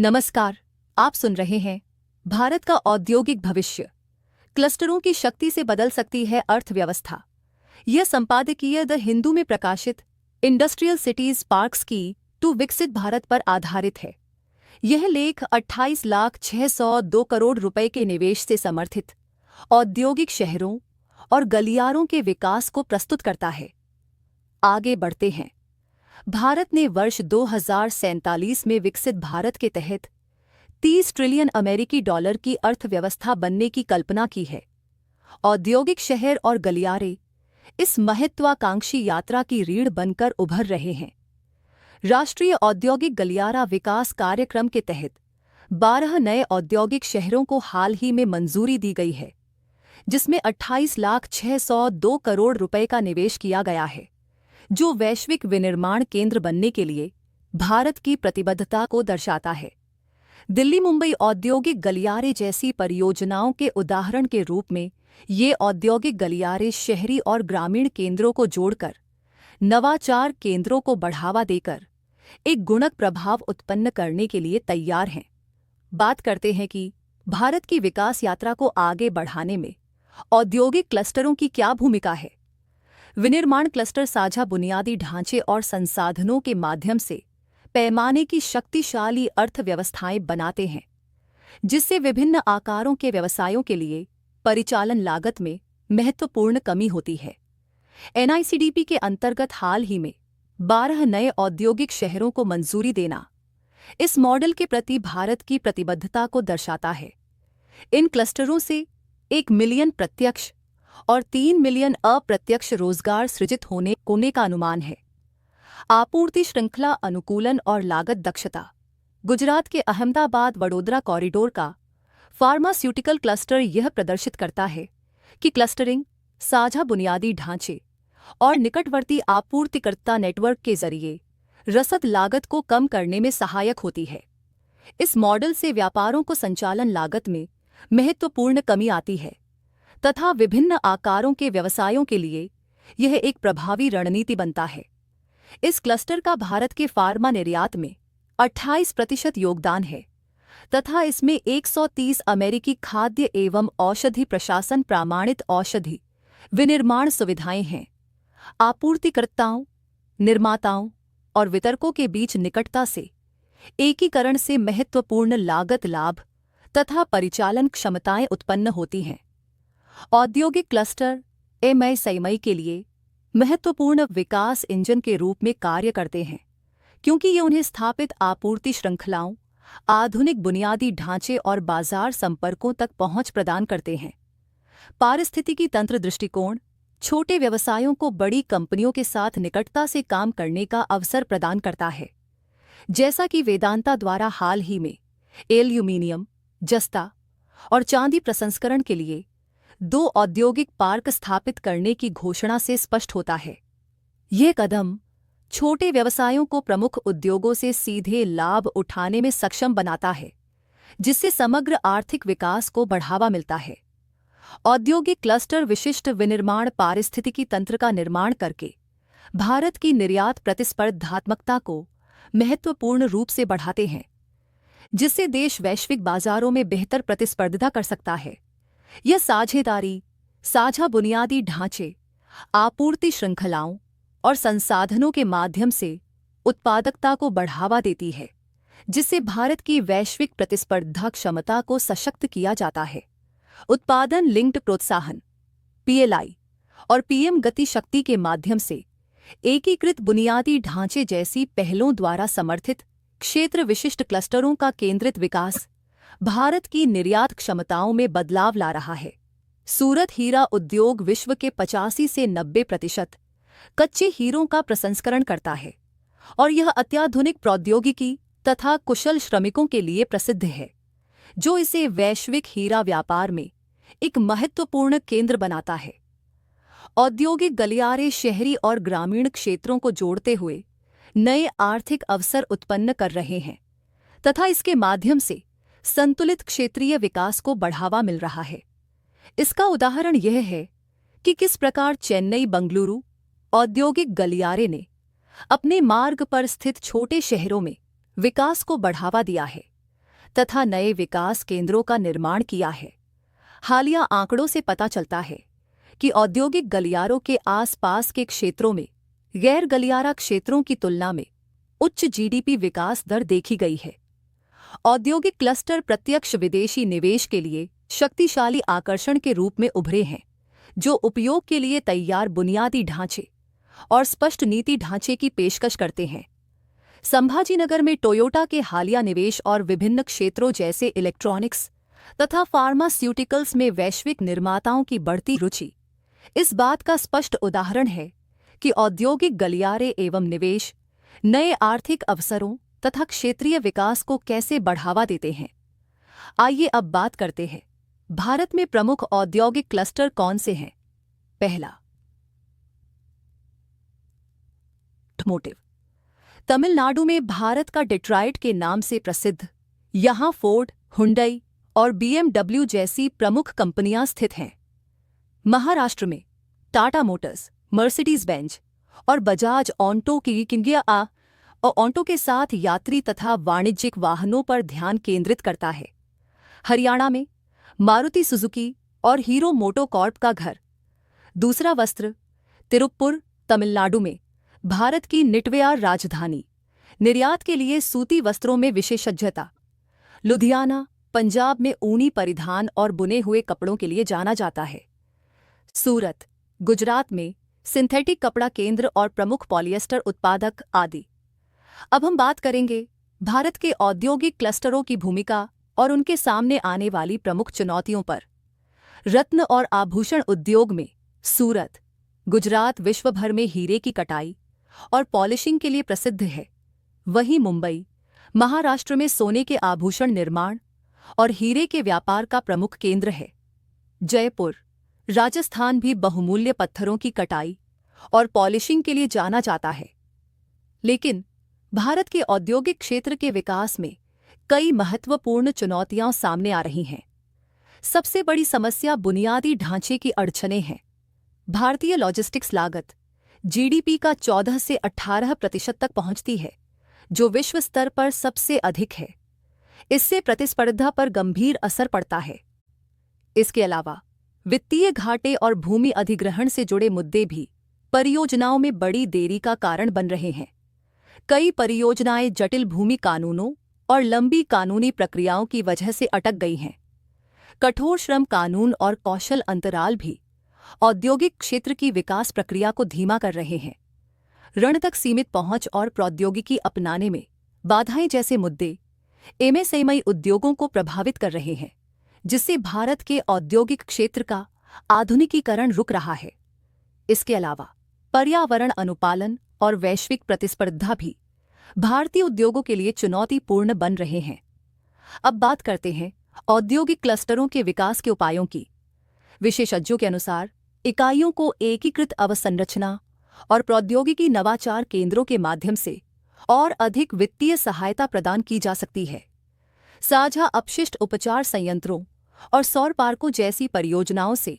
नमस्कार। आप सुन रहे हैं भारत का औद्योगिक भविष्य। क्लस्टरों की शक्ति से बदल सकती है अर्थव्यवस्था। यह संपादकीय द हिंदू में प्रकाशित इंडस्ट्रियल सिटीज पार्क्स की टू विकसित भारत पर आधारित है। यह लेख 28,602 करोड़ रुपए के निवेश से समर्थित औद्योगिक शहरों और गलियारों के विकास को प्रस्तुत करता है। आगे बढ़ते हैं। भारत ने वर्ष 2047 में विकसित भारत के तहत 30 ट्रिलियन अमेरिकी डॉलर की अर्थव्यवस्था बनने की कल्पना की है। औद्योगिक शहर और गलियारे इस महत्वाकांक्षी यात्रा की रीढ़ बनकर उभर रहे हैं। राष्ट्रीय औद्योगिक गलियारा विकास कार्यक्रम के तहत 12 नए औद्योगिक शहरों को हाल ही में मंजूरी दी गई है, जिसमें 28,602 करोड़ रुपए का निवेश किया गया है, जो वैश्विक विनिर्माण केंद्र बनने के लिए भारत की प्रतिबद्धता को दर्शाता है। दिल्ली मुंबई औद्योगिक गलियारे जैसी परियोजनाओं के उदाहरण के रूप में ये औद्योगिक गलियारे शहरी और ग्रामीण केंद्रों को जोड़कर नवाचार केंद्रों को बढ़ावा देकर एक गुणक प्रभाव उत्पन्न करने के लिए तैयार हैं। बात करते हैं कि भारत की विकास यात्रा को आगे बढ़ाने में औद्योगिक क्लस्टरों की क्या भूमिका है। विनिर्माण क्लस्टर साझा बुनियादी ढांचे और संसाधनों के माध्यम से पैमाने की शक्तिशाली अर्थव्यवस्थाएं बनाते हैं, जिससे विभिन्न आकारों के व्यवसायों के लिए परिचालन लागत में महत्वपूर्ण कमी होती है। एनआईसीडीपी के अंतर्गत हाल ही में 12 नए औद्योगिक शहरों को मंजूरी देना इस मॉडल के प्रति भारत की प्रतिबद्धता को दर्शाता है। इन क्लस्टरों से 1 मिलियन प्रत्यक्ष और 3 मिलियन अप्रत्यक्ष रोजगार सृजित होने का अनुमान है। आपूर्ति श्रृंखला अनुकूलन और लागत दक्षता। गुजरात के अहमदाबाद वडोदरा कॉरिडोर का फार्मास्यूटिकल क्लस्टर यह प्रदर्शित करता है कि क्लस्टरिंग साझा बुनियादी ढांचे और निकटवर्ती आपूर्तिकर्ता नेटवर्क के जरिए रसद लागत को कम करने में सहायक होती है। इस मॉडल से व्यापारों को संचालन लागत में महत्वपूर्ण कमी आती है तथा विभिन्न आकारों के व्यवसायों के लिए यह एक प्रभावी रणनीति बनता है। इस क्लस्टर का भारत के फार्मा निर्यात में 28% योगदान है तथा इसमें 130 अमेरिकी खाद्य एवं औषधि प्रशासन प्रमाणित औषधि विनिर्माण सुविधाएं हैं। आपूर्तिकर्ताओं, निर्माताओं और वितरकों के बीच निकटता से एकीकरण से महत्वपूर्ण लागत लाभ तथा परिचालन क्षमताएं उत्पन्न होती हैं। औद्योगिक क्लस्टर एमएसएमई के लिए महत्वपूर्ण विकास इंजन के रूप में कार्य करते हैं, क्योंकि ये उन्हें स्थापित आपूर्ति श्रृंखलाओं, आधुनिक बुनियादी ढांचे और बाजार संपर्कों तक पहुंच प्रदान करते हैं। पारिस्थितिकी तंत्र दृष्टिकोण छोटे व्यवसायों को बड़ी कंपनियों के साथ निकटता से काम करने का अवसर प्रदान करता है, जैसा कि वेदांता द्वारा हाल ही में एल्यूमीनियम, जस्ता और चांदी प्रसंस्करण के लिए 2 औद्योगिक पार्क स्थापित करने की घोषणा से स्पष्ट होता है। यह कदम छोटे व्यवसायों को प्रमुख उद्योगों से सीधे लाभ उठाने में सक्षम बनाता है, जिससे समग्र आर्थिक विकास को बढ़ावा मिलता है। औद्योगिक क्लस्टर विशिष्ट विनिर्माण पारिस्थितिकी तंत्र का निर्माण करके भारत की निर्यात प्रतिस्पर्धात्मकता को महत्वपूर्ण रूप से बढ़ाते हैं, जिससे देश वैश्विक बाजारों में बेहतर प्रतिस्पर्धा कर सकता है। यह साझेदारी, साझा बुनियादी ढांचे, आपूर्ति श्रृंखलाओं और संसाधनों के माध्यम से उत्पादकता को बढ़ावा देती है, जिससे भारत की वैश्विक प्रतिस्पर्धा क्षमता को सशक्त किया जाता है। उत्पादन लिंक्ड प्रोत्साहन पीएलआई और पीएम गति शक्ति के माध्यम से एकीकृत बुनियादी ढांचे जैसी पहलों द्वारा समर्थित क्षेत्र विशिष्ट क्लस्टरों का केंद्रित विकास भारत की निर्यात क्षमताओं में बदलाव ला रहा है। सूरत हीरा उद्योग विश्व के 85 से 90% कच्चे हीरों का प्रसंस्करण करता है और यह अत्याधुनिक प्रौद्योगिकी तथा कुशल श्रमिकों के लिए प्रसिद्ध है, जो इसे वैश्विक हीरा व्यापार में एक महत्वपूर्ण केंद्र बनाता है। औद्योगिक गलियारे शहरी और ग्रामीण क्षेत्रों को जोड़ते हुए नए आर्थिक अवसर उत्पन्न कर रहे हैं तथा इसके माध्यम से संतुलित क्षेत्रीय विकास को बढ़ावा मिल रहा है। इसका उदाहरण यह है कि किस प्रकार चेन्नई बंगलुरु औद्योगिक गलियारे ने अपने मार्ग पर स्थित छोटे शहरों में विकास को बढ़ावा दिया है, तथा नए विकास केंद्रों का निर्माण किया है। हालिया आंकड़ों से पता चलता है कि औद्योगिक गलियारों के आसपास के क्षेत्रों में गैर गलियारा क्षेत्रों की तुलना में उच्च जीडीपी विकास दर देखी गई है। औद्योगिक क्लस्टर प्रत्यक्ष विदेशी निवेश के लिए शक्तिशाली आकर्षण के रूप में उभरे हैं, जो उपयोग के लिए तैयार बुनियादी ढांचे और स्पष्ट नीति ढांचे की पेशकश करते हैं। संभाजीनगर में टोयोटा के हालिया निवेश और विभिन्न क्षेत्रों जैसे इलेक्ट्रॉनिक्स तथा फार्मास्यूटिकल्स में वैश्विक निर्माताओं की बढ़ती रुचि इस बात का स्पष्ट उदाहरण है कि औद्योगिक गलियारे एवं निवेश नए आर्थिक अवसरों तथा क्षेत्रीय विकास को कैसे बढ़ावा देते हैं। आइए अब बात करते हैं, भारत में प्रमुख औद्योगिक क्लस्टर कौन से हैं। पहला, ऑटोमोटिव। तमिलनाडु में भारत का डेट्रॉइट के नाम से प्रसिद्ध यहां फोर्ड, हुंडई और बीएमडब्ल्यू जैसी प्रमुख कंपनियां स्थित हैं। महाराष्ट्र में टाटा मोटर्स, मर्सिडीज बेंज और बजाज ऑटो की इंडिया और ऑटो के साथ यात्री तथा वाणिज्यिक वाहनों पर ध्यान केंद्रित करता है। हरियाणा में मारुति सुजुकी और हीरो मोटोकॉर्प का घर। दूसरा, वस्त्र। तिरुप्पुर, तमिलनाडु में भारत की निटवेयर राजधानी, निर्यात के लिए सूती वस्त्रों में विशेषज्ञता। लुधियाना, पंजाब में ऊनी परिधान और बुने हुए कपड़ों के लिए जाना जाता है। सूरत, गुजरात में सिंथेटिक कपड़ा केंद्र और प्रमुख पॉलिएस्टर उत्पादक आदि। अब हम बात करेंगे भारत के औद्योगिक क्लस्टरों की भूमिका और उनके सामने आने वाली प्रमुख चुनौतियों पर। रत्न और आभूषण उद्योग में सूरत, गुजरात विश्व भर में हीरे की कटाई और पॉलिशिंग के लिए प्रसिद्ध है। वहीं मुंबई, महाराष्ट्र में सोने के आभूषण निर्माण और हीरे के व्यापार का प्रमुख केंद्र है। जयपुर, राजस्थान भी बहुमूल्य पत्थरों की कटाई और पॉलिशिंग के लिए जाना जाता है। लेकिन भारत के औद्योगिक क्षेत्र के विकास में कई महत्वपूर्ण चुनौतियां सामने आ रही हैं। सबसे बड़ी समस्या बुनियादी ढांचे की अड़चनें हैं। भारतीय लॉजिस्टिक्स लागत जीडीपी का 14 से 18% तक पहुंचती है, जो विश्व स्तर पर सबसे अधिक है। इससे प्रतिस्पर्धा पर गंभीर असर पड़ता है। इसके अलावा वित्तीय घाटे और भूमि अधिग्रहण से जुड़े मुद्दे भी परियोजनाओं में बड़ी देरी का कारण बन रहे हैं। कई परियोजनाएं जटिल भूमि कानूनों और लंबी कानूनी प्रक्रियाओं की वजह से अटक गई हैं। कठोर श्रम कानून और कौशल अंतराल भी औद्योगिक क्षेत्र की विकास प्रक्रिया को धीमा कर रहे हैं। ऋण तक सीमित पहुंच और प्रौद्योगिकी अपनाने में बाधाएं जैसे मुद्दे एमएसएमई उद्योगों को प्रभावित कर रहे हैं, जिससे भारत के औद्योगिक क्षेत्र का आधुनिकीकरण रुक रहा है। इसके अलावा पर्यावरण अनुपालन और वैश्विक प्रतिस्पर्धा भी भारतीय उद्योगों के लिए चुनौतीपूर्ण बन रहे हैं। अब बात करते हैं औद्योगिक क्लस्टरों के विकास के उपायों की। विशेषज्ञों के अनुसार इकाइयों को एकीकृत अवसंरचना और प्रौद्योगिकी नवाचार केंद्रों के माध्यम से और अधिक वित्तीय सहायता प्रदान की जा सकती है। साझा अपशिष्ट उपचार संयंत्रों और सौर पार्कों जैसी परियोजनाओं से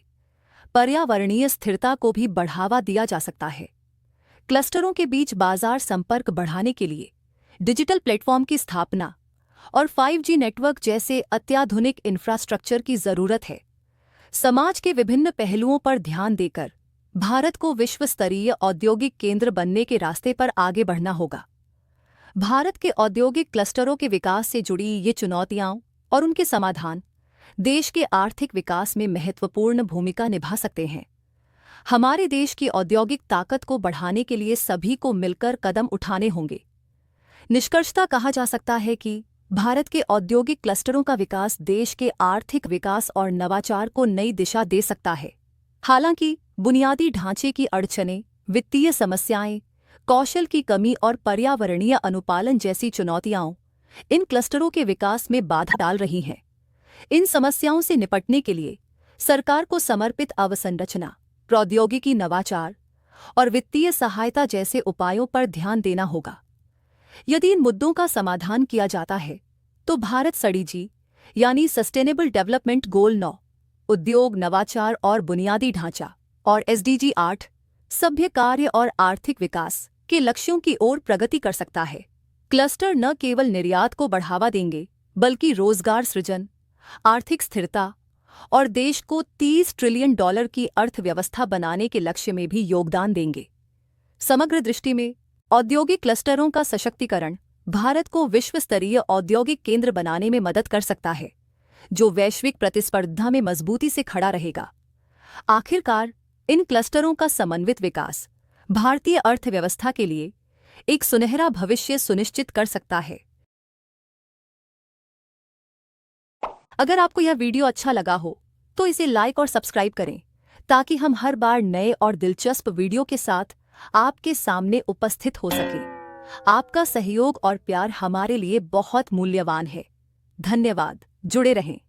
पर्यावरणीय स्थिरता को भी बढ़ावा दिया जा सकता है। क्लस्टरों के बीच बाजार संपर्क बढ़ाने के लिए डिजिटल प्लेटफॉर्म की स्थापना और 5G नेटवर्क जैसे अत्याधुनिक इंफ्रास्ट्रक्चर की जरूरत है। समाज के विभिन्न पहलुओं पर ध्यान देकर भारत को विश्व स्तरीय औद्योगिक केंद्र बनने के रास्ते पर आगे बढ़ना होगा। भारत के औद्योगिक क्लस्टरों के विकास से जुड़ी ये चुनौतियां और उनके समाधान देश के आर्थिक विकास में महत्वपूर्ण भूमिका निभा सकते हैं। हमारे देश की औद्योगिक ताकत को बढ़ाने के लिए सभी को मिलकर कदम उठाने होंगे। निष्कर्षतः कहा जा सकता है कि भारत के औद्योगिक क्लस्टरों का विकास देश के आर्थिक विकास और नवाचार को नई दिशा दे सकता है। हालांकि बुनियादी ढांचे की अड़चनें, वित्तीय समस्याएं, कौशल की कमी और पर्यावरणीय अनुपालन जैसी चुनौतियां इन क्लस्टरों के विकास में बाधा डाल रही हैं। इन समस्याओं से निपटने के लिए सरकार को समर्पित अवसंरचना, प्रौद्योगिकी नवाचार और वित्तीय सहायता जैसे उपायों पर ध्यान देना होगा। यदि इन मुद्दों का समाधान किया जाता है तो भारत SDG यानी सस्टेनेबल डेवलपमेंट गोल 9, उद्योग, नवाचार और बुनियादी ढांचा और SDG 8, सभ्य कार्य और आर्थिक विकास के लक्ष्यों की ओर प्रगति कर सकता है। क्लस्टर न केवल निर्यात को बढ़ावा देंगे बल्कि रोजगार सृजन, आर्थिक स्थिरता और देश को $30 ट्रिलियन की अर्थव्यवस्था बनाने के लक्ष्य में भी योगदान देंगे। समग्र दृष्टि में औद्योगिक क्लस्टरों का सशक्तिकरण भारत को विश्व स्तरीय औद्योगिक केंद्र बनाने में मदद कर सकता है, जो वैश्विक प्रतिस्पर्धा में मजबूती से खड़ा रहेगा। आखिरकार, इन क्लस्टरों का समन्वित विकास भारतीय अर्थव्यवस्था के लिए एक सुनहरा भविष्य सुनिश्चित कर सकता है। अगर आपको यह वीडियो अच्छा लगा हो तो इसे लाइक और सब्सक्राइब करें, ताकि हम हर बार नए और दिलचस्प वीडियो के साथ आपके सामने उपस्थित हो सके। आपका सहयोग और प्यार हमारे लिए बहुत मूल्यवान है। धन्यवाद। जुड़े रहें।